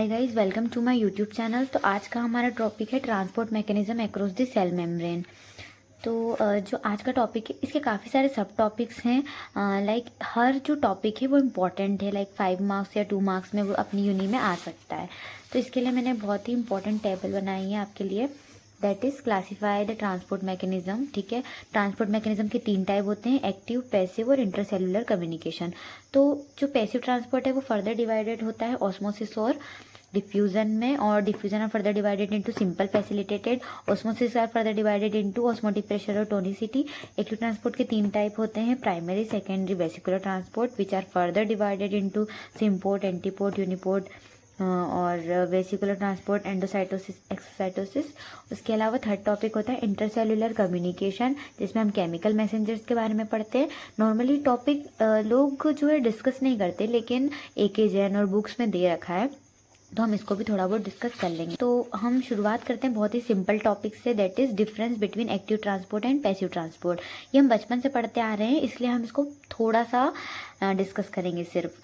Hi guys, welcome to my YouTube channel. तो आज का हमारा टॉपिक है transport mechanism across the cell membrane. तो जो आज का टॉपिक है, इसके काफ़ी सारे सब टॉपिक्स हैं। लाइक हर जो टॉपिक है वो इम्पॉर्टेंट है, लाइक 5 मार्क्स या 2 मार्क्स में वो अपनी यूनि में आ सकता है। तो इसके लिए मैंने बहुत ही इंपॉर्टेंट टेबल बनाई है आपके लिए, that is classify the transport mechanism. ठीक है, ट्रांसपोर्ट मैकेनिज्म के 3 टाइप होते हैं, एक्टिव, पैसिव और इंटरसेलुलर कम्युनिकेशन। तो जो पैसिव ट्रांसपोर्ट है वो फर्दर डिवाइडेड होता है ऑस्मोसिस और डिफ्यूजन में, और diffusion are further divided into simple facilitated, osmosis are further divided into osmotic pressure और टोनिसिटी। एक्टिव ट्रांसपोर्ट के 3 टाइप होते हैं, primary, secondary, vesicular transport, which are further divided into symport, antiport, uniport और vesicular transport, endocytosis, exocytosis. उसके अलावा third topic होता है intercellular communication, जिसमें हम केमिकल मैसेंजर्स के बारे में पढ़ते हैं। नॉर्मली टॉपिक लोग जो है डिस्कस नहीं करते, लेकिन एके जैन और बुक्स में दे रखा है, तो हम इसको भी थोड़ा बहुत डिस्कस कर लेंगे। तो हम शुरुआत करते हैं बहुत ही सिंपल टॉपिक से, that is difference between active transport and passive transport. ये हम बचपन से पढ़ते आ रहे हैं, इसलिए हम इसको थोड़ा सा डिस्कस करेंगे सिर्फ।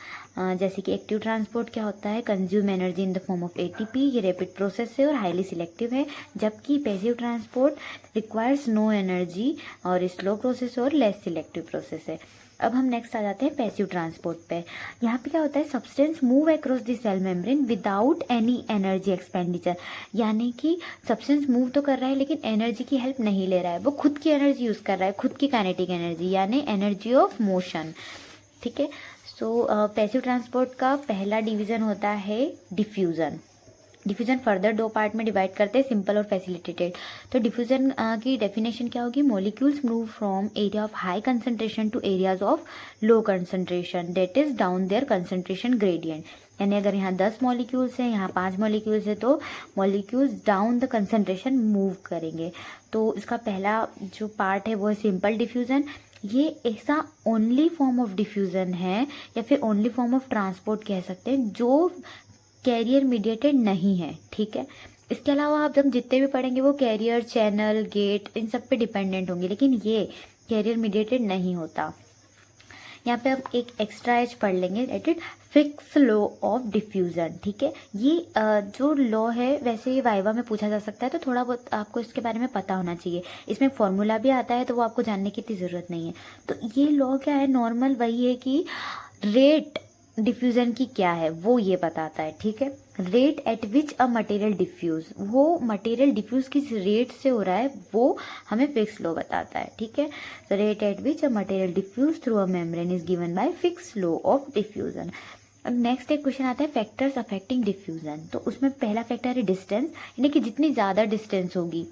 जैसे कि एक्टिव ट्रांसपोर्ट क्या होता है, consume energy in the form of ATP, ये रैपिड प्रोसेस है और हाईली सिलेक्टिव है। जबकि passive transport requires no energy और स्लो प्रोसेस और लेस सिलेक्टिव प्रोसेस है। अब हम नेक्स्ट आ जाते हैं पैसिव ट्रांसपोर्ट पे। यहाँ पे क्या होता है, substance move across the cell membrane without any energy expenditure. यानी कि सब्सटेंस मूव तो कर रहा है लेकिन एनर्जी की हेल्प नहीं ले रहा है, वो खुद की एनर्जी यूज़ कर रहा है, खुद की काइनेटिक एनर्जी, यानी एनर्जी ऑफ मोशन। ठीक है, सो पैसिव ट्रांसपोर्ट का पहला डिवीज़न होता है डिफ्यूज़न। डिफ्यूजन फर्दर 2 पार्ट में डिवाइड करते हैं, सिंपल और फैसिलिटेटेड। तो डिफ्यूजन की डेफिनेशन क्या होगी, molecules move from area of high concentration to areas of low concentration, that is down their concentration gradient. यानी अगर यहाँ 10 मॉलिक्यूल्स हैं, यहाँ 5 मॉलिक्यूल्स है, तो molecules down the concentration move करेंगे। तो इसका पहला जो पार्ट है वो है सिंपल डिफ्यूजन। ये ऐसा ओनली फॉर्म ऑफ डिफ्यूजन है या फिर ओनली फॉर्म ऑफ ट्रांसपोर्ट कह सकते हैं जो कैरियर मीडिएटेड नहीं है। ठीक है, इसके अलावा आप जब जितने भी पढ़ेंगे वो कैरियर, चैनल, गेट, इन सब पे डिपेंडेंट होंगे, लेकिन ये कैरियर मीडिएटेड नहीं होता। यहाँ पे आप एक एक्स्ट्रा एज पढ़ लेंगे, that is fix law of diffusion. ठीक है, ये जो लॉ है वैसे ये वाइवा में पूछा जा सकता है, तो थोड़ा बहुत आपको इसके बारे में पता होना चाहिए। इसमें फॉर्मूला भी आता है, तो वो आपको जानने की इतनी ज़रूरत नहीं है। तो ये लॉ क्या है, नॉर्मल वही है कि रेट डिफ्यूजन की क्या है वो ये बताता है। ठीक है, rate at which a material diffuse, वो मटेरियल डिफ्यूज किस रेट से हो रहा है वो हमें फिक्स लॉ बताता है। ठीक है, तो rate at which a material diffuse through a membrane is given by Fick's law of diffusion. अब नेक्स्ट एक क्वेश्चन आता है फैक्टर्स अफेक्टिंग डिफ्यूजन। तो उसमें पहला फैक्टर है डिस्टेंस, यानी कि जितनी ज़्यादा डिस्टेंस होगी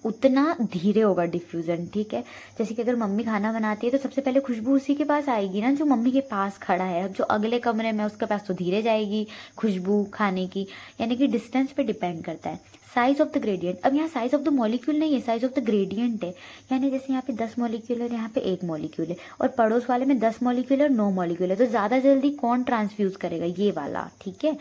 उतना धीरे होगा डिफ्यूजन। ठीक है, जैसे कि अगर मम्मी खाना बनाती है तो सबसे पहले खुशबू उसी के पास आएगी ना जो मम्मी के पास खड़ा है। अब जो अगले कमरे में उसके पास तो धीरे जाएगी खुशबू खाने की, यानी कि डिस्टेंस पे डिपेंड करता है। साइज ऑफ द ग्रेडियंट, अब यहाँ साइज ऑफ द मॉलिक्यूल नहीं है, साइज ऑफ द ग्रेडियंट है। यानी जैसे यहाँ पे 10 मॉलिक्यूल है, यहाँ पे 1 मॉलिक्यूल है, और पड़ोस वाले में 10 मॉलिक्यूल और 9 मॉलिक्यूल है, तो ज़्यादा जल्दी कौन ट्रांसफ्यूज करेगा, ये वाला। ठीक है,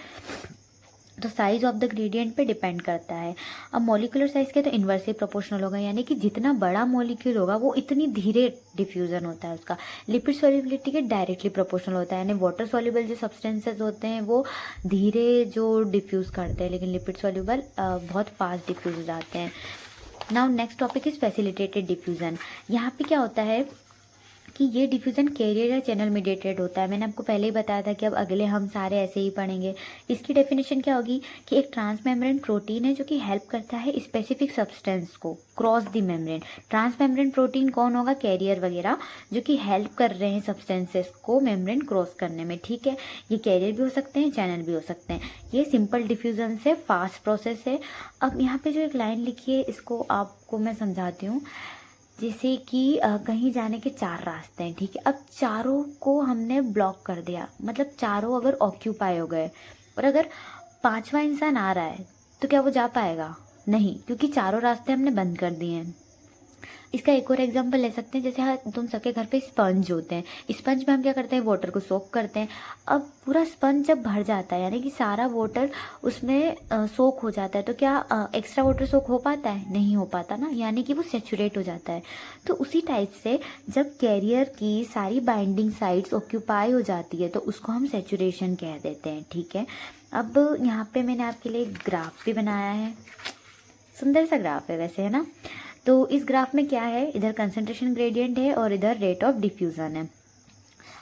तो साइज ऑफ द ग्रेडियंट पे डिपेंड करता है। अब मॉलिक्यूलर साइज के तो इन्वर्सली प्रोपोर्शनल होगा, यानी कि जितना बड़ा मॉलिक्यूल होगा वो इतनी धीरे डिफ्यूजन होता है उसका। लिपिड सॉल्युबिलिटी के डायरेक्टली प्रोपोर्शनल होता है, यानी वाटर सॉल्युबल जो सब्सटेंसेस होते हैं वो धीरे जो डिफ्यूज़ करते हैं, लेकिन लिपिड सॉल्युबल बहुत फास्ट डिफ्यूज हो जाते हैं। Now next topic is facilitated diffusion. यहाँ पे क्या होता है कि ये डिफ्यूजन कैरियर या चैनल मीडिएटेड होता है। मैंने आपको पहले ही बताया था कि अब अगले हम सारे ऐसे ही पढ़ेंगे। इसकी डेफिनेशन क्या होगी कि एक ट्रांसमेम्ब्रेन प्रोटीन है जो कि हेल्प करता है स्पेसिफिक सब्सटेंस को cross the membrane. Transmembrane protein कौन होगा, कैरियर वगैरह जो कि हेल्प कर रहे हैं सब्सटेंसेस को मेम्ब्रेन क्रॉस करने में। ठीक है, ये कैरियर भी हो सकते हैं, चैनल भी हो सकते हैं। ये सिंपल डिफ्यूजन से फास्ट प्रोसेस है। अब यहाँ पे जो एक लाइन लिखी है इसको आपको मैं समझाती हूँ। जैसे कि कहीं जाने के 4 रास्ते हैं। ठीक है, अब चारों को हमने ब्लॉक कर दिया, मतलब चारों अगर ऑक्यूपाई हो गए, और अगर 5वां इंसान आ रहा है तो क्या वो जा पाएगा, नहीं, क्योंकि चारों रास्ते हमने बंद कर दिए हैं। इसका एक और एग्जांपल ले सकते हैं, जैसे हाँ तुम सबके घर पे स्पंज होते हैं, स्पंज में हम क्या करते हैं, वाटर को सोक करते हैं। अब पूरा स्पंज जब भर जाता है, यानी कि सारा वाटर उसमें सोक हो जाता है, तो क्या एक्स्ट्रा वाटर सोक हो पाता है, नहीं हो पाता ना, यानी कि वो सेचुरेट हो जाता है। तो उसी टाइप से जब कैरियर की सारी बाइंडिंग साइट्स ऑक्यूपाई हो जाती है तो उसको हम सेचुरेशन कह देते हैं। ठीक है, अब यहाँ पे मैंने आपके लिए एक ग्राफ भी बनाया है, सुंदर सा ग्राफ है वैसे, है ना। तो इस ग्राफ में क्या है, इधर कंसंट्रेशन ग्रेडियंट है और इधर रेट ऑफ डिफ्यूज़न है।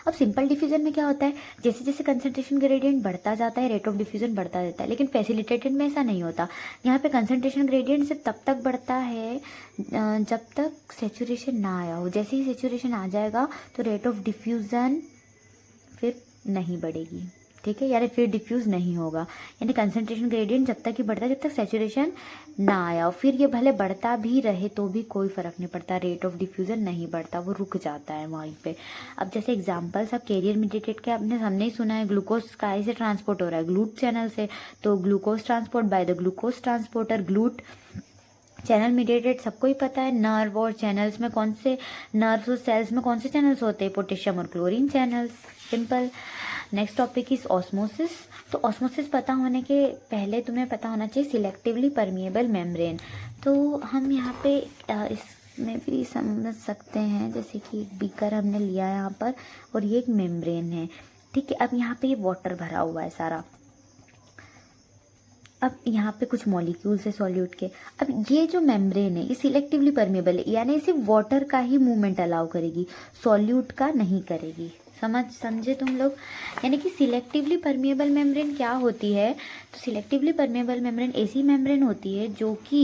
अब सिंपल डिफ्यूजन में क्या होता है, जैसे जैसे कंसंट्रेशन ग्रेडियंट बढ़ता जाता है रेट ऑफ डिफ्यूजन बढ़ता जाता है, लेकिन फैसिलिटेटेड में ऐसा नहीं होता। यहाँ पे कंसंट्रेशन ग्रेडियंट सिर्फ तब तक बढ़ता है जब तक सेचुरेशन ना आया हो। जैसे ही सेचुरेशन आ जाएगा तो रेट ऑफ डिफ्यूज़न फिर नहीं बढ़ेगी, ठीक है, यानी फिर डिफ्यूज़ नहीं होगा। यानी कंसंट्रेशन ग्रेडियंट जब तक ही बढ़ता है जब तक सेचुरेशन ना आया, फिर ये भले बढ़ता भी रहे तो भी कोई फ़र्क नहीं पड़ता, रेट ऑफ डिफ्यूज़न नहीं बढ़ता, वो रुक जाता है वहीं पे। अब जैसे एग्जांपल सब कैरियर मीडिएटेड के आपने हमने ही सुना है, ग्लूकोज काय से ट्रांसपोर्ट हो रहा है, ग्लूट चैनल से, तो glucose transport by the glucose transporter GLUT channel mediated सबको ही पता है। नर्व और चैनल्स में कौन से, नर्व्स और सेल्स में कौन से चैनल्स होते हैं, पोटेशियम और chlorine channels, simple. Next topic is osmosis. तो ऑस्मोसिस पता होने के पहले तुम्हें पता होना चाहिए सिलेक्टिवली परमिएबल मेम्ब्रेन। तो हम यहाँ पे इसमें भी समझ सकते हैं, जैसे कि एक बीकर हमने लिया है यहाँ पर और ये एक मेम्ब्रेन है, ठीक है। अब यहाँ पे ये वाटर भरा हुआ है सारा, अब यहाँ पे कुछ मॉलिक्यूल्स है सॉल्यूट के। अब ये जो मेम्ब्रेन है ये सिलेक्टिवली परमेबल है, यानी इसे वाटर का ही मूवमेंट अलाउ करेगी, सॉल्यूट का नहीं करेगी। समझे तुम लोग। यानी कि सिलेक्टिवली परमेबल मेम्ब्रेन क्या होती है, तो सिलेक्टिवली परमेबल मेम्ब्रेन ऐसी मेम्ब्रेन होती है जो कि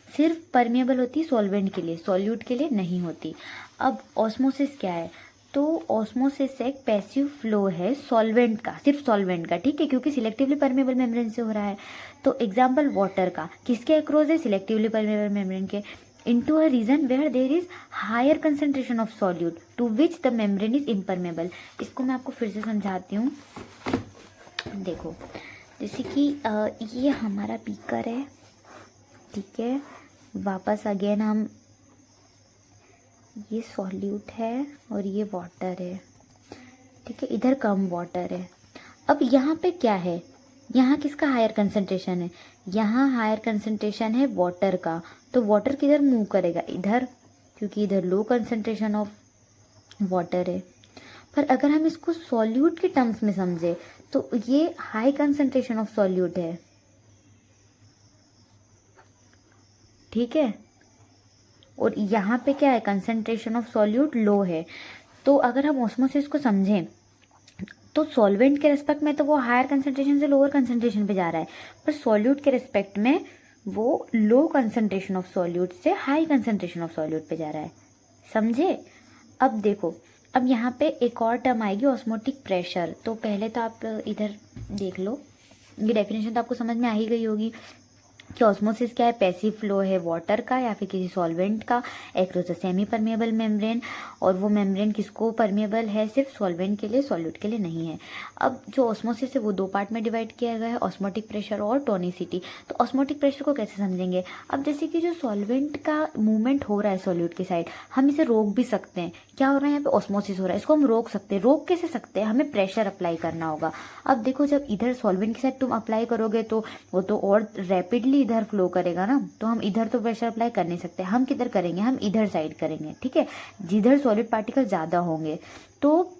सिर्फ परमेबल होती है सॉल्वेंट के लिए, सॉल्यूट के लिए नहीं होती। अब ऑस्मोसिस क्या है, तो ऑस्मोसिस एक पैसिव फ्लो है सॉल्वेंट का, सिर्फ सॉल्वेंट का, ठीक है, क्योंकि सिलेक्टिवली परमेबल मेम्ब्रेन से हो रहा है। तो एग्जांपल वाटर का किसके अक्रॉस है, सिलेक्टिवली परमेबल मेम्ब्रेन के, into a region where there is higher concentration of solute to which the membrane is impermeable। इसको मैं आपको फिर से समझाती हूँ। देखो जैसे कि ये हमारा बीकर है, ठीक है, वापस अगेन हम, ये सॉल्यूट है और ये वाटर है, ठीक है, इधर कम वाटर है। अब यहाँ पे क्या है, यहाँ किसका हायर कंसंट्रेशन है, यहाँ हायर कंसंट्रेशन है वाटर का, तो वाटर किधर मूव करेगा, इधर, क्योंकि इधर लो कंसंट्रेशन ऑफ वाटर है। पर अगर हम इसको सॉल्यूट के टर्म्स में समझे तो ये हाई कंसंट्रेशन ऑफ सॉल्यूट है, ठीक है, और यहाँ पे क्या है, कंसंट्रेशन ऑफ सॉल्यूट लो है। तो अगर हम ऑस्मोसिस को समझें तो सॉल्वेंट के रेस्पेक्ट में तो वो हायर कंसंट्रेशन से लोअर कंसंट्रेशन पे जा रहा है, पर सॉल्यूट के रेस्पेक्ट में वो लो कंसंट्रेशन ऑफ सॉल्यूट से हाई कंसंट्रेशन ऑफ सॉल्यूट पे जा रहा है, समझे। अब देखो, अब यहाँ पे एक और टर्म आएगी ऑस्मोटिक प्रेशर। तो पहले तो आप इधर देख लो, ये डेफिनेशन तो आपको समझ में आ ही गई होगी कि ऑस्मोसिस क्या है, पैसिव फ्लो है वाटर का या फिर किसी सॉल्वेंट का across the semi permeable membrane, और वो मेम्ब्रेन किसको परमेबल है, सिर्फ सॉल्वेंट के लिए, सॉल्यूट के लिए नहीं है। अब जो ऑस्मोसिस है वो दो पार्ट में डिवाइड किया गया है, ऑस्मोटिक प्रेशर और टोनिसिटी। तो ऑस्मोटिक प्रेशर को कैसे समझेंगे, अब जैसे कि जो सॉल्वेंट का मूवमेंट हो रहा है सॉल्यूट की साइड, हम इसे रोक भी सकते हैं, क्या हो रहा है यहाँ पे ऑस्मोसिस हो रहा है, इसको हम रोक सकते हैं। रोक कैसे सकते हैं, हमें प्रेशर अप्लाई करना होगा। अब देखो जब इधर सॉल्वेंट की साइड तुम अप्लाई करोगे तो वो तो और रैपिडली इधर फ्लो करेगा ना, तो हम इधर तो प्रेशर अप्लाई कर नहीं सकते, हम किधर करेंगे, हम इधर साइड करेंगे, ठीक है, जिधर सॉलिड पार्टिकल ज़्यादा होंगे। तो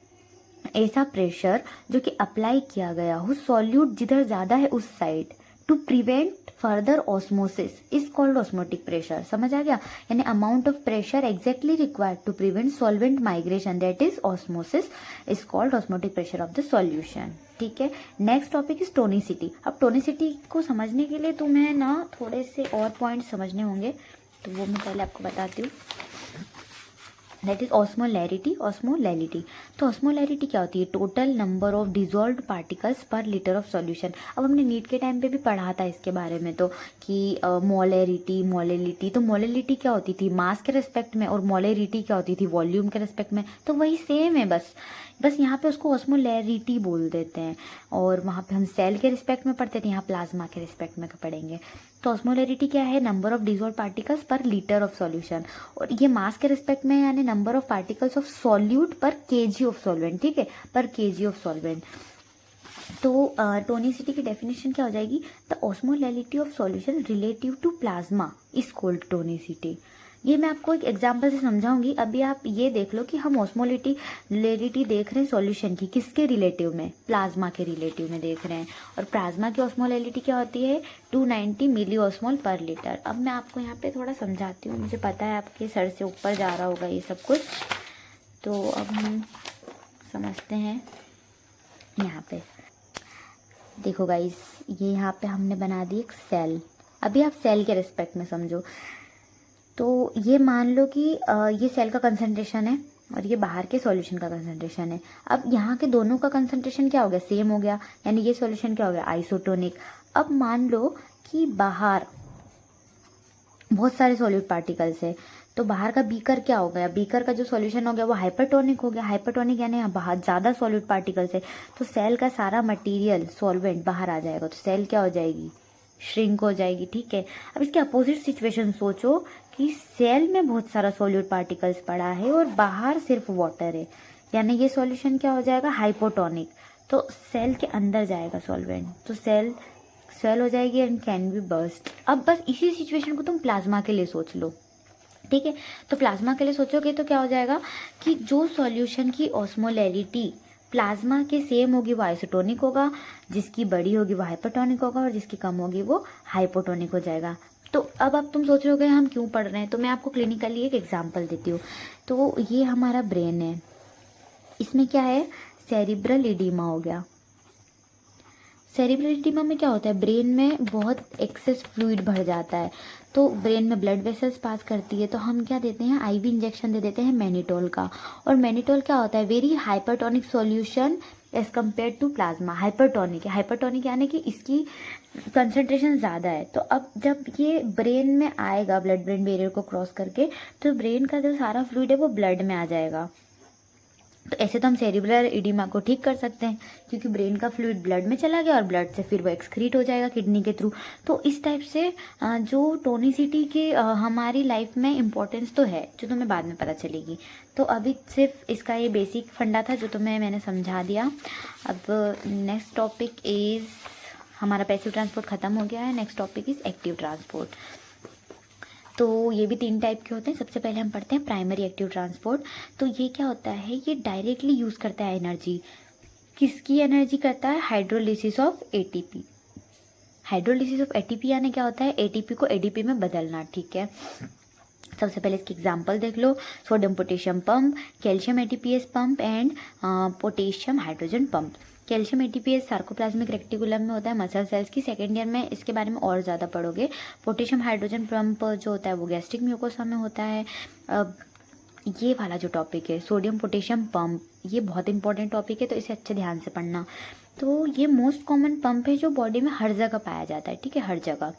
ऐसा प्रेशर जो कि अप्लाई किया गया हो सॉल्यूट जिधर ज़्यादा है उस side, to prevent further osmosis is called osmotic pressure. समझ आ गया, यानी amount of pressure exactly required to prevent solvent migration, that is osmosis, is called osmotic pressure of the solution, ठीक है। Next topic is tonicity. अब tonicity को समझने के लिए तुम्हें ना थोड़े से और पॉइंट समझने होंगे, तो वो मैं पहले आपको बताती हूँ। That is osmolarity, osmolarity. तो ऑस्मोलैरिटी क्या होती है, total number of dissolved particles per litre of solution. अब हमने नीट के टाइम पे भी पढ़ा था इसके बारे में, तो कि मोलैरिटी, मोलैलिटी। तो मोलैलिटी क्या होती थी, मास के रिस्पेक्ट में, और मोलैरिटी क्या होती थी, वॉल्यूम के रिस्पेक्ट में। तो वही सेम है, बस यहाँ पे उसको ऑस्मोलैरिटी बोल देते हैं, और वहाँ पे हम सेल के रिस्पेक्ट में पढ़ते थे, यहाँ प्लाज्मा के रिस्पेक्ट में पढ़ेंगे। तो ऑस्मोलैरिटी क्या है, number of dissolved particles per litre of solution, और ये मास के रिस्पेक्ट में यानी number of particles of solute per kg of solvent, ठीक है, पर केजी ऑफ सॉल्वेंट। तो टोनिसिटी की डेफिनेशन क्या हो जाएगी, the osmolarity of solution relative to plasma is called tonicity, ये मैं आपको एक एग्जांपल से समझाऊंगी। अभी आप ये देख लो कि हम ऑस्मोलिटी देख रहे हैं सॉल्यूशन की, किसके रिलेटिव में, प्लाज्मा के रिलेटिव में देख रहे हैं। और प्लाज्मा की ऑस्मोलिटी क्या होती है, 290 मिली ऑस्मोल पर लीटर। अब मैं आपको यहाँ पे थोड़ा समझाती हूँ, मुझे पता है आपके सर से ऊपर जा रहा होगा ये सब कुछ, तो अब हम समझते हैं। यहाँ पे देखो गाइस, ये यहाँ पे हमने बना दी एक सेल। अभी आप सेल के रिस्पेक्ट में समझो। तो ये मान लो कि ये सेल का कंसंट्रेशन है और ये बाहर के सॉल्यूशन का कंसंट्रेशन है। अब यहाँ के दोनों का कंसंट्रेशन क्या हो गया, सेम हो गया, यानी ये सॉल्यूशन क्या हो गया, आइसोटोनिक। अब मान लो कि बाहर बहुत सारे सॉलिड पार्टिकल्स है, तो बाहर का बीकर क्या हो गया, बीकर का जो सॉल्यूशन हो गया वो हाइपरटोनिक हो गया। हाइपरटोनिक यानी यहाँ बाहर ज़्यादा सॉलिड पार्टिकल्स है, तो सेल का सारा मटेरियल सॉल्वेंट बाहर आ जाएगा, तो सेल क्या हो जाएगी, श्रिंक हो जाएगी। ठीक है, अब इसके अपोजिट सिचुएशन सोचो कि सेल में बहुत सारा सॉलिड पार्टिकल्स पड़ा है और बाहर सिर्फ वाटर है, यानी ये सॉल्यूशन क्या हो जाएगा, हाइपोटोनिक। तो सेल के अंदर जाएगा सॉल्वेंट, तो सेल स्वेल हो जाएगी एंड कैन बी बर्स्ट। अब बस इसी सिचुएशन को तुम प्लाज्मा के लिए सोच लो। ठीक है, तो प्लाज्मा के लिए सोचोगे तो क्या हो जाएगा कि जो सॉल्यूशन की ऑस्मोलैरिटी प्लाज्मा के सेम होगी वो आइसोटोनिक होगा, जिसकी बड़ी होगी वो हाइपरटोनिक होगा और जिसकी कम होगी वो हाइपोटोनिक हो जाएगा। तो अब तुम सोच रहे होगे हम क्यों पढ़ रहे हैं, तो मैं आपको क्लिनिकली एक एग्जांपल देती हूँ। तो ये हमारा ब्रेन है, इसमें क्या है, सेरिब्रल एडिमा हो गया। सेरिब्रल एडिमा में क्या होता है, ब्रेन में बहुत एक्सेस फ्लूइड भर जाता है, तो ब्रेन में ब्लड वेसल्स पास करती है, तो हम क्या देते हैं, आईवी इंजेक्शन दे देते हैं मैनिटोल का। और मैनिटोल क्या होता है, very hypertonic solution as compare to plasma. Hypertonic है, हाइपरटोनिक यानी कि इसकी कंसंट्रेशन ज़्यादा है। तो अब जब ये ब्रेन में आएगा, ब्लड ब्रेन बैरियर को क्रॉस करके, तो ब्रेन का जो सारा फ्लूइड है वो ब्लड में आ जाएगा। तो ऐसे तो हम सेरिब्रल एडिमा को ठीक कर सकते हैं, क्योंकि ब्रेन का फ्लूइड ब्लड में चला गया और ब्लड से फिर वो एक्सक्रीट हो जाएगा किडनी के थ्रू। तो इस टाइप से जो टोनिसिटी के हमारी लाइफ में इम्पोर्टेंस तो है, जो तुम्हें बाद में पता चलेगी। तो अभी सिर्फ इसका ये बेसिक फंडा था जो मैंने समझा दिया। अब नेक्स्ट टॉपिक इज़, हमारा पैसिव ट्रांसपोर्ट ख़त्म हो गया है, next topic is active transport. तो ये भी 3 टाइप के होते हैं। सबसे पहले हम पढ़ते हैं प्राइमरी एक्टिव ट्रांसपोर्ट। तो ये क्या होता है, ये डायरेक्टली यूज़ करता है एनर्जी। किसकी एनर्जी करता है, hydrolysis of ATP. Hydrolysis of ATP यानी क्या होता है, एटीपी को एडीपी में बदलना। ठीक है, सबसे पहले इसकी एग्जांपल देख लो, sodium potassium pump, calcium ATPase pump and potassium hydrogen pump. Calcium ATPase sarcoplasmic reticulum में होता है, मसल सेल्स की। सेकेंड ईयर में इसके बारे में और ज़्यादा पढ़ोगे। पोटेशियम हाइड्रोजन पंप जो होता है वो गैस्ट्रिक म्यूकोसा में होता है। अब ये वाला जो टॉपिक है सोडियम पोटेशियम पंप, ये बहुत इंपॉर्टेंट टॉपिक है, तो इसे अच्छे ध्यान से पढ़ना। तो ये मोस्ट कॉमन पंप है जो बॉडी में हर जगह पाया जाता है। ठीक है, हर जगह।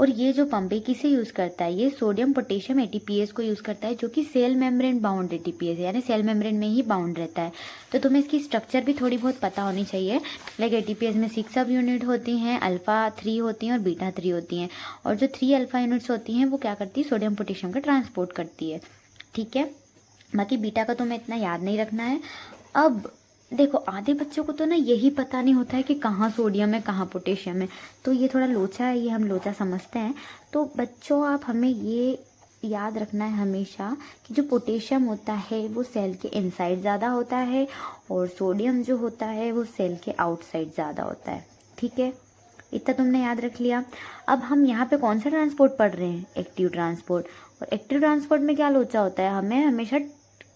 और ये जो पंप है किसे यूज़ करता है, ये सोडियम पोटेशियम एटीपीएस को यूज़ करता है, जो कि सेल मेम्ब्रेन बाउंड एटीपीएस है, यानी सेल मेम्ब्रेन में ही बाउंड रहता है। तो तुम्हें इसकी स्ट्रक्चर भी थोड़ी बहुत पता होनी चाहिए। लाइक एटीपीएस में 6 सब यूनिट होती हैं, अल्फा 3 होती हैं और बीटा 3 होती हैं। और जो 3 अल्फा यूनिट्स होती हैं वो क्या करती है, सोडियम पोटेशियम का ट्रांसपोर्ट करती है। ठीक है, बाकी बीटा का तुम्हें इतना याद नहीं रखना है। अब देखो, आधे बच्चों को तो ना यही पता नहीं होता है कि कहाँ सोडियम है कहाँ पोटेशियम है, तो ये थोड़ा लोचा है, ये हम लोचा समझते हैं। तो बच्चों, आप हमें ये याद रखना है हमेशा कि जो पोटेशियम होता है वो सेल के इनसाइड ज़्यादा होता है और सोडियम जो होता है वो सेल के आउटसाइड ज़्यादा होता है। ठीक है, इतना तुमने याद रख लिया। अब हम यहाँ पे कौन सा ट्रांसपोर्ट पढ़ रहे हैं, एक्टिव ट्रांसपोर्ट। और एक्टिव ट्रांसपोर्ट में क्या लोचा होता है, हमें हमेशा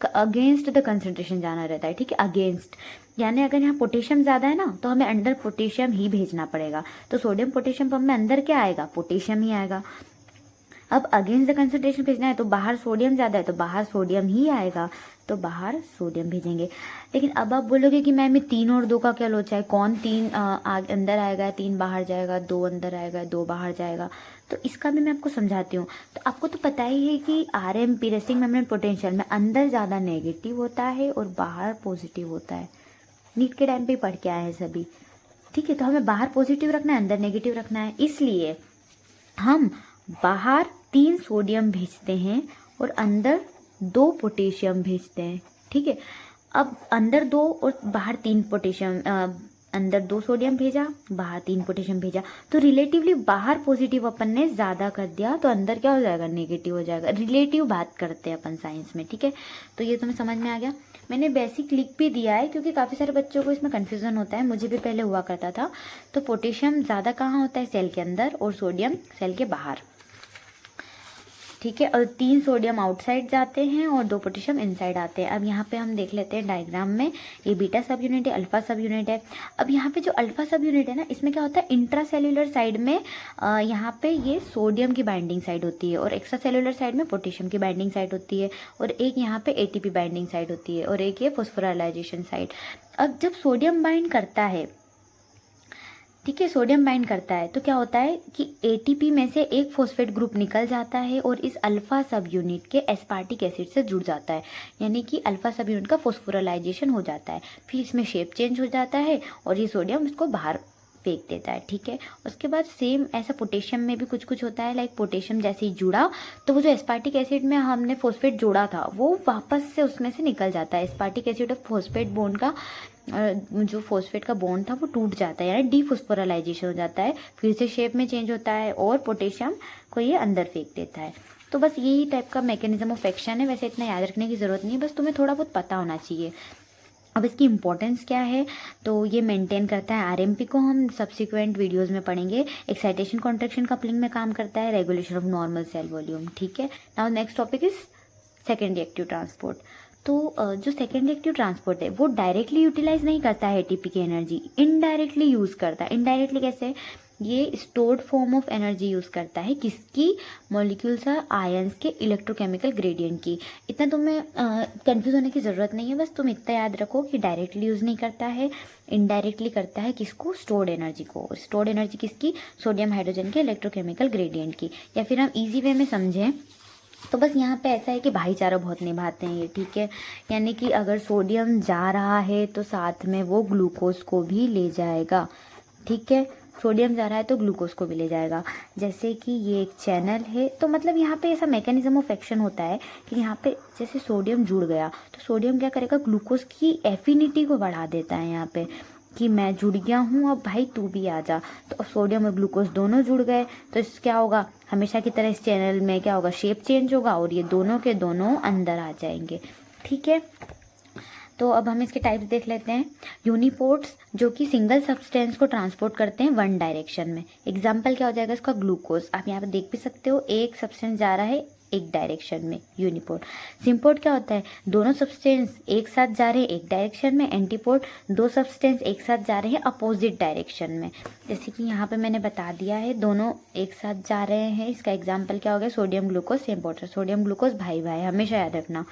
अगेंस्ट द कंसंट्रेशन जाना रहता है। ठीक है, अगेंस्ट यानी अगर यहाँ पोटेशियम ज़्यादा है ना तो हमें अंदर पोटेशियम ही भेजना पड़ेगा। तो सोडियम पोटेशियम पंप में अंदर क्या आएगा, पोटेशियम ही आएगा। अब अगेंस्ट द कंसंट्रेशन भेजना है तो बाहर सोडियम ज़्यादा है तो बाहर सोडियम ही आएगा, तो बाहर सोडियम भेजेंगे। लेकिन अब आप बोलोगे कि मैम 3 और 2 का क्या लोचा है, कौन 3 अंदर आएगा 3 बाहर जाएगा, 2 अंदर आएगा 2 बाहर जाएगा। तो इसका भी मैं आपको समझाती हूँ। तो आपको तो पता ही है कि आरएमपी रेस्टिंग मेम्ब्रेन पोटेंशियल में अंदर ज़्यादा नेगेटिव होता है और बाहर पॉजिटिव होता है। नीट के टाइम पे पढ़ के आए हैं सभी। ठीक है, तो हमें बाहर पॉजिटिव रखना है, अंदर नेगेटिव रखना है, इसलिए हम बाहर 3 सोडियम भेजते हैं और अंदर 2 पोटेशियम भेजते हैं। ठीक है, अब अंदर 2 और बाहर 3 पोटेशियम अंदर 2 सोडियम भेजा, बाहर 3 पोटेशियम भेजा, तो रिलेटिवली बाहर पॉजिटिव अपन ने ज़्यादा कर दिया तो अंदर क्या हो जाएगा, नेगेटिव हो जाएगा। रिलेटिव बात करते हैं अपन साइंस में, ठीक है। तो ये तुम्हें समझ में आ गया। मैंने बेसिक लिख भी दिया है क्योंकि काफ़ी सारे बच्चों को इसमें कन्फ्यूज़न होता है, मुझे भी पहले हुआ करता था। तो पोटेशियम ज़्यादा कहाँ होता है, सेल के अंदर, और सोडियम सेल के बाहर, ठीक है। और 3 सोडियम आउटसाइड जाते हैं और 2 पोटेशियम इनसाइड आते हैं। अब यहाँ पे हम देख लेते हैं डायग्राम में, ये बीटा सब यूनिट है, अल्फा सब यूनिट है। अब यहाँ पे जो अल्फा सब यूनिट है ना, इसमें क्या होता है, इंट्रा सेल्यूलर साइड में यहाँ पे ये सोडियम की बाइंडिंग साइड होती है और एक्स्ट्रा सेल्यूलर साइड में पोटेशियम की बाइंडिंग साइड होती है, और एक यहाँ पे ATP बाइंडिंग साइड होती है, और एक ये फॉस्फोराइलेशन साइड। अब जब सोडियम बाइंड करता है, ठीक है, सोडियम बाइंड करता है तो क्या होता है कि ATP में से एक फॉस्फेट ग्रुप निकल जाता है और इस अल्फा सब यूनिट के एस्पार्टिक एसिड से जुड़ जाता है, यानी कि अल्फा सब यूनिट का फॉस्फोराइलेशन हो जाता है। फिर इसमें शेप चेंज हो जाता है और ये सोडियम इसको बाहर फेंक देता है, ठीक है। उसके बाद सेम ऐसा पोटेशियम में भी कुछ कुछ होता है, लाइक पोटेशियम जैसे ही जुड़ा तो वो जो एस्पार्टिक एसिड में हमने फॉस्फेट जोड़ा था वो वापस से उसमें से निकल जाता है। एस्पार्टिक एसिड और फॉस्फेट बॉन्ड का जो फॉस्फेट का बॉन्ड था वो टूट जाता है, यानी डीफॉस्फोराइलेशन हो जाता है, फिर से शेप में चेंज होता है और पोटेशियम को ये अंदर फेंक देता है। तो बस यही टाइप का मैकेनिज्म ऑफ एक्शन है। वैसे इतना याद रखने की ज़रूरत नहीं है, बस तुम्हें थोड़ा बहुत पता होना चाहिए। अब इसकी इंपॉर्टेंस क्या है, तो ये मेंटेन करता है RMP को, हम सब्सिक्वेंट वीडियोस में पढ़ेंगे। एक्साइटेशन कॉन्ट्रैक्शन कपलिंग में काम करता है, regulation of normal cell volume, ठीक है। Now next topic is secondary active transport. तो जो सेकेंडरी एक्टिव ट्रांसपोर्ट है वो डायरेक्टली यूटिलाइज नहीं करता है ATP की एनर्जी, इनडायरेक्टली यूज़ करता है। इनडायरेक्टली कैसे, ये stored form of energy use करता है, किसकी, मॉलिक्यूल्स और आयंस के इलेक्ट्रोकेमिकल ग्रेडियंट की। इतना तुम्हें कंफ्यूज होने की ज़रूरत नहीं है, बस तुम इतना याद रखो कि डायरेक्टली यूज़ नहीं करता है, इनडायरेक्टली करता है। किसको, स्टोर्ड एनर्जी को। स्टोर्ड एनर्जी किसकी, सोडियम हाइड्रोजन के इलेक्ट्रोकेमिकल ग्रेडियंट की। या फिर हम ईजी वे में समझें तो बस यहाँ पे ऐसा है कि भाईचारा बहुत निभाते हैं ये, ठीक है। यानी कि अगर सोडियम जा रहा है तो साथ में वो ग्लूकोज को भी ले जाएगा, ठीक है। सोडियम जा रहा है तो ग्लूकोज को भी ले जाएगा। जैसे कि ये एक चैनल है, तो मतलब यहाँ पे ऐसा मैकेनिज्म ऑफ एक्शन होता है कि यहाँ पे जैसे सोडियम जुड़ गया तो सोडियम क्या करेगा, ग्लूकोज की एफिनिटी को बढ़ा देता है यहाँ पे, कि मैं जुड़ गया हूँ, अब भाई तू भी आ जा। तो सोडियम और ग्लूकोज दोनों जुड़ गए तो इस क्या होगा, हमेशा की तरह इस चैनल में क्या होगा, शेप चेंज होगा और ये दोनों के दोनों अंदर आ जाएंगे, ठीक है। तो अब हम इसके टाइप्स देख लेते हैं। यूनिपोर्ट्स जो कि सिंगल सब्सटेंस को ट्रांसपोर्ट करते हैं वन डायरेक्शन में। एग्जाम्पल क्या हो जाएगा इसका, ग्लूकोज। आप यहाँ पे देख भी सकते हो, एक सब्सटेंस जा रहा है एक डायरेक्शन में, यूनिपोर्ट। सिम्पोर्ट क्या होता है, दोनों सब्सटेंस एक साथ जा रहे हैं एक डायरेक्शन में। एंटीपोर्ट, दो सब्सटेंस एक साथ जा रहे हैं अपोजिट डायरेक्शन में। जैसे कि यहाँ पे मैंने बता दिया है, दोनों एक साथ जा रहे हैं, इसका एग्जाम्पल क्या हो गया, sodium glucose symport. Sodium glucose भाई भाई, हमेशा याद रखना।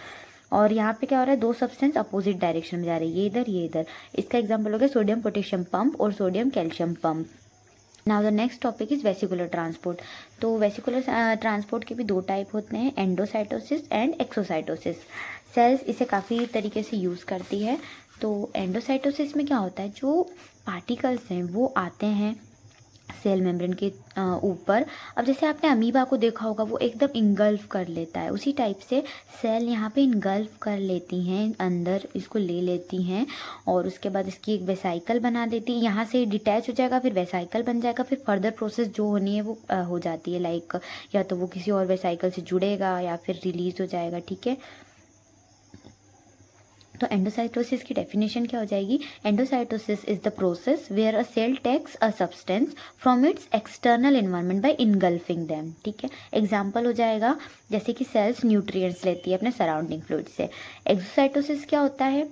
और यहाँ पे क्या हो रहा है, दो सब्सटेंस अपोजिट डायरेक्शन में जा रही है, ये इधर ये इधर। इसका एग्जाम्पल हो गया सोडियम पोटेशियम पंप और sodium calcium pump. Now the next topic is vesicular transport. तो वेसिकुलर ट्रांसपोर्ट के भी दो टाइप होते हैं, एंडोसाइटोसिस एंड एक्सोसाइटोसिस। सेल्स इसे काफ़ी तरीके से यूज़ करती है। तो एंडोसाइटोसिस में क्या होता है, जो पार्टिकल्स हैं वो आते हैं सेल मेम्ब्रेन के ऊपर। अब जैसे आपने अमीबा को देखा होगा, वो एकदम इंगल्फ कर लेता है, उसी टाइप से सेल यहाँ पे इंगल्फ कर लेती हैं, अंदर इसको ले लेती हैं और उसके बाद इसकी एक वेसाइकल बना देती है। यहाँ से डिटैच हो जाएगा, फिर वेसाइकल बन जाएगा, फिर फर्दर प्रोसेस जो होनी है वो हो जाती है। लाइक या तो वो किसी और वेसाइकल से जुड़ेगा या फिर रिलीज हो जाएगा, ठीक है। तो एंडोसाइटोसिस की डेफिनेशन क्या हो जाएगी, endocytosis is the process where a cell takes a substance from its external environment by engulfing them, ठीक है। एग्जाम्पल हो जाएगा जैसे कि सेल्स न्यूट्रिएंट्स लेती है अपने सराउंडिंग फ्लूइड से। एक्सोसाइटोसिस क्या होता है,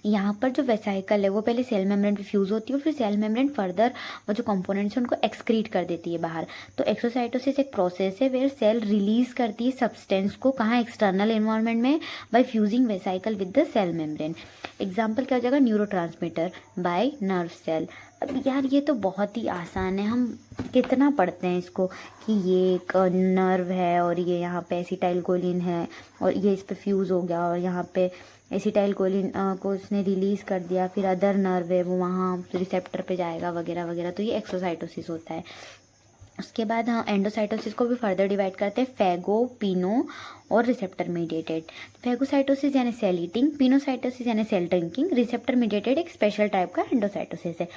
यहाँ पर जो वेसाइकल है वो पहले सेल मेम्ब्रेन पे फ्यूज़ होती है और फिर सेल मेम्ब्रेन फर्दर वो जो कंपोनेंट्स हैं उनको एक्सक्रीट कर देती है बाहर। तो एक्सोसाइटोसिस एक प्रोसेस है वेयर सेल रिलीज करती है सब्सटेंस को, कहाँ, एक्सटर्नल एनवायरनमेंट में, by fusing vesicle with the cell membrane. Example क्या हो जाएगा, न्यूरोट्रांसमीटर बाय नर्व सेल। अब यार ये तो बहुत ही आसान है, हम कितना पढ़ते हैं इसको कि ये एक नर्व है और ये यहाँ पे एसिटाइलकोलिन है और ये इस पर फ्यूज़ हो गया और यहाँ पे एसिटाइलकोलिन को उसने रिलीज़ कर दिया, फिर अदर नर्व है वो वहाँ रिसेप्टर पे जाएगा वगैरह वगैरह। तो ये एक्सोसाइटोसिस होता है। उसके बाद हाँ एंडोसाइटोसिस को भी फर्दर डिवाइड करते हैं फैगो, पिनो और रिसेप्टर मीडिएटेड। फैगोसाइटोसिस यानी सेल ईटिंग, पिनोसाइटोसिस यानी सेल ड्रिंकिंग, रिसेप्टर मीडिएटेड एक स्पेशल टाइप का एंडोसाइटोसिस है।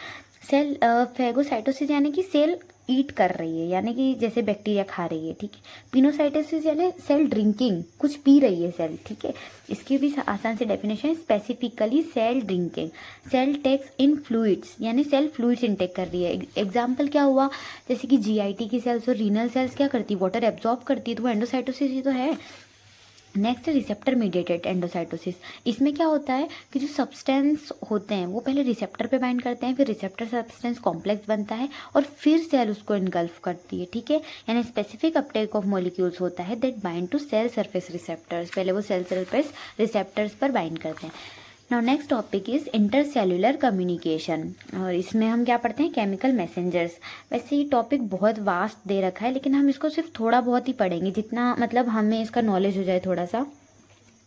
सेल फैगोसाइटोसिस यानी कि सेल ईट कर रही है, यानी कि जैसे बैक्टीरिया खा रही है, ठीक है। पिनोसाइटोसिस यानी सेल ड्रिंकिंग, कुछ पी रही है सेल, ठीक है। इसकी भी आसान से definition, specifically cell drinking, cell takes in fluids यानी सेल फ्लूइड्स इनटेक कर रही है। एग्जाम्पल क्या हुआ, जैसे कि जीआईटी की सेल्स और रीनल सेल्स क्या करती है, वाटर एब्जॉर्ब करती है, तो वो एंडोसाइटोसिस ही तो है। नेक्स्ट रिसेप्टर मीडिएटेड एंडोसाइटोसिस, इसमें क्या होता है कि जो सब्सटेंस होते हैं वो पहले रिसेप्टर पे बाइंड करते हैं, फिर रिसेप्टर सब्सटेंस कॉम्प्लेक्स बनता है और फिर सेल उसको इनगल्फ करती है, ठीक है। यानी स्पेसिफिक अपटेक ऑफ मॉलिक्यूल्स होता है that bind to cell surface receptors, पहले वो सेल सरफेस रिसेप्टर्स पर बाइंड करते हैं। Now next topic is intercellular communication, और इसमें हम क्या पढ़ते हैं, केमिकल मैसेंजर्स। वैसे ये टॉपिक बहुत वास्ट दे रखा है, लेकिन हम इसको सिर्फ थोड़ा बहुत ही पढ़ेंगे, जितना मतलब हमें इसका नॉलेज हो जाए थोड़ा सा।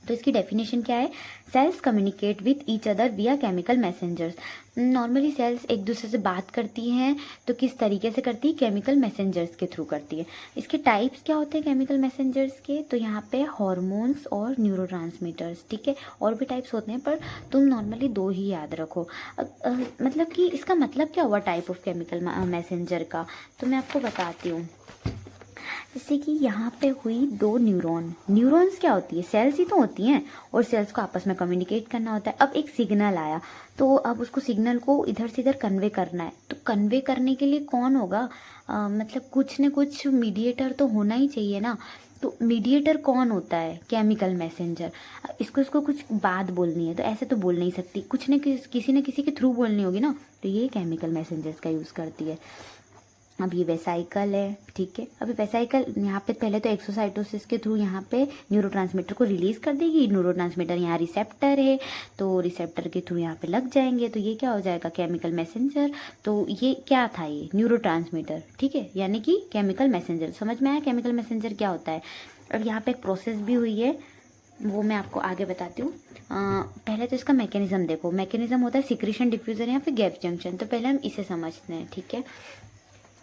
तो इसकी डेफिनेशन क्या है, cells communicate with each other via chemical messengers. Normally cells एक दूसरे से बात करती हैं, तो किस तरीके से करती है, केमिकल मैसेंजर्स के थ्रू करती है। इसके टाइप्स क्या होते हैं केमिकल मैसेंजर्स के, तो यहाँ पे हार्मोन्स और न्यूरोट्रांसमीटर्स, ठीक है। और भी टाइप्स होते हैं पर तुम नॉर्मली 2 ही याद रखो। मतलब कि इसका मतलब क्या हुआ टाइप ऑफ केमिकल मैसेंजर का, तो मैं आपको बताती हूँ। जैसे कि यहाँ पे हुई 2 न्यूरॉन, न्यूरॉन्स क्या होती है, सेल्स ही तो होती हैं, और सेल्स को आपस में कम्युनिकेट करना होता है। अब एक सिग्नल आया, तो अब उसको सिग्नल को इधर से इधर कन्वे करना है, तो कन्वे करने के लिए कौन होगा, मतलब कुछ न कुछ मीडिएटर तो होना ही चाहिए ना। तो मीडिएटर कौन होता है, केमिकल मैसेंजर। इसको कुछ बात बोलनी है तो ऐसे तो बोल नहीं सकती, कुछ न किसी न किसी के थ्रू बोलनी होगी ना, तो ये केमिकल मैसेंजर्स का यूज़ करती है। अब ये वेसाइकल है, ठीक है। अभी वेसाइकल यहाँ पे पहले तो एक्सोसाइटोसिस के थ्रू यहाँ पे न्यूरोट्रांसमीटर को रिलीज कर देगी, न्यूरोट्रांसमीटर यहाँ रिसेप्टर है, तो रिसेप्टर के थ्रू यहाँ पे लग जाएंगे, तो ये क्या हो जाएगा, केमिकल मैसेंजर। तो ये क्या था, ये न्यूरोट्रांसमीटर, ठीक है, यानी कि केमिकल मैसेंजर। समझ में आया केमिकल मैसेंजर क्या होता है। अब यहाँ पे एक प्रोसेस भी हुई है, वो मैं आपको आगे बताती हूँ। पहले तो इसका मैकेनिज्म देखो, मैकेनिज्म होता है सिक्रीशन, डिफ्यूजन या फिर गैप जंक्शन। तो पहले हम इसे समझते हैं, ठीक है।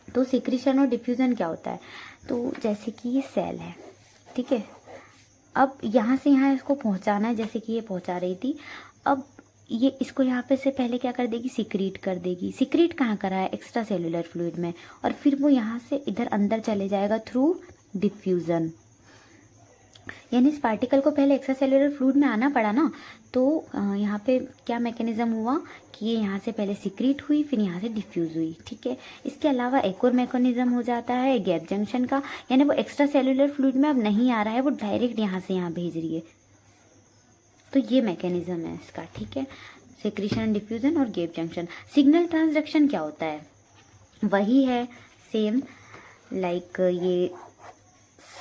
तो सिक्रीशन और डिफ्यूज़न क्या होता है, तो जैसे कि ये सेल है, ठीक है। अब यहाँ से यहाँ इसको पहुँचाना है, जैसे कि ये पहुँचा रही थी। अब ये इसको यहाँ पे से पहले क्या कर देगी, सिक्रीट कर देगी। सिक्रीट कहाँ करा है, एक्स्ट्रा सेलुलर फ्लूइड में, और फिर वो यहाँ से इधर अंदर चले जाएगा थ्रू डिफ्यूज़न। यानी इस पार्टिकल को पहले एक्स्ट्रा सेलुलर फ्लूइड में आना पड़ा ना, तो यहाँ पे क्या मैकेनिज्म हुआ कि ये यहाँ से पहले सिक्रीट हुई, फिर यहाँ से डिफ्यूज़ हुई, ठीक है। इसके अलावा एक और मैकेनिज्म हो जाता है गैप जंक्शन का, यानी वो एक्स्ट्रा सेलुलर फ्लूइड में अब नहीं आ रहा है, वो डायरेक्ट यहाँ से यहाँ भेज रही है। तो ये मैकेनिज्म है इसका, ठीक है, सिक्रीशन, डिफ्यूजन और गैप जंक्शन। सिग्नल ट्रांसडक्शन क्या होता है, वही है सेम, लाइक ये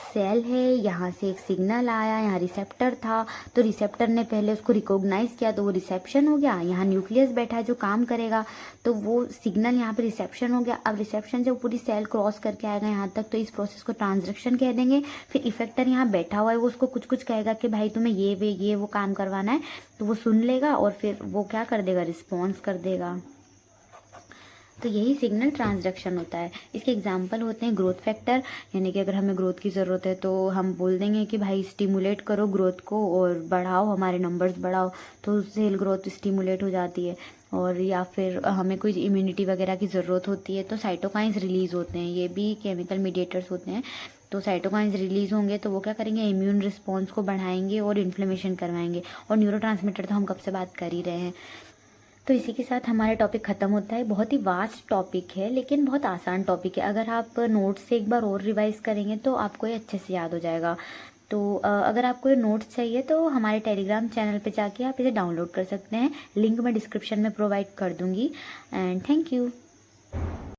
सेल है, यहाँ से एक सिग्नल आया, यहाँ रिसेप्टर था, तो रिसेप्टर ने पहले उसको रिकॉग्नाइज किया, तो वो रिसेप्शन हो गया। यहाँ न्यूक्लियस बैठा है जो काम करेगा, तो वो सिग्नल यहाँ पे रिसेप्शन हो गया। अब रिसेप्शन जब पूरी सेल क्रॉस करके आएगा यहाँ तक, तो इस प्रोसेस को ट्रांसडक्शन कह देंगे। फिर इफेक्टर यहाँ बैठा हुआ है, वो उसको कुछ कुछ कहेगा कि भाई तुम्हें ये वो काम करवाना है, तो वो सुन लेगा और फिर वो क्या कर देगा, रिस्पॉन्स कर देगा। तो यही सिग्नल ट्रांसडक्शन होता है। इसके एग्जाम्पल होते हैं ग्रोथ फैक्टर, यानी कि अगर हमें ग्रोथ की ज़रूरत है तो हम बोल देंगे कि भाई स्टिमुलेट करो ग्रोथ को और बढ़ाओ, हमारे नंबर्स बढ़ाओ, तो सेल ग्रोथ स्टिमुलेट हो जाती है। और या फिर हमें कोई इम्यूनिटी वगैरह की ज़रूरत होती है तो साइटोकाइंस रिलीज़ होते हैं, ये भी केमिकल मीडिएटर्स होते हैं। तो साइटोकाइंस रिलीज़ होंगे तो वो क्या करेंगे, इम्यून रिस्पॉन्स को बढ़ाएंगे और इन्फ्लेमेशन करवाएंगे। और न्यूरोट्रांसमीटर तो हम कब से बात कर ही रहे हैं। तो इसी के साथ हमारा टॉपिक ख़त्म होता है। बहुत ही वास्ट टॉपिक है लेकिन बहुत आसान टॉपिक है। अगर आप नोट्स से एक बार और रिवाइज करेंगे तो आपको ये अच्छे से याद हो जाएगा। तो अगर आपको ये नोट्स चाहिए तो हमारे टेलीग्राम चैनल पे जाके आप इसे डाउनलोड कर सकते हैं। लिंक मैं डिस्क्रिप्शन में प्रोवाइड कर दूँगी। And thank you.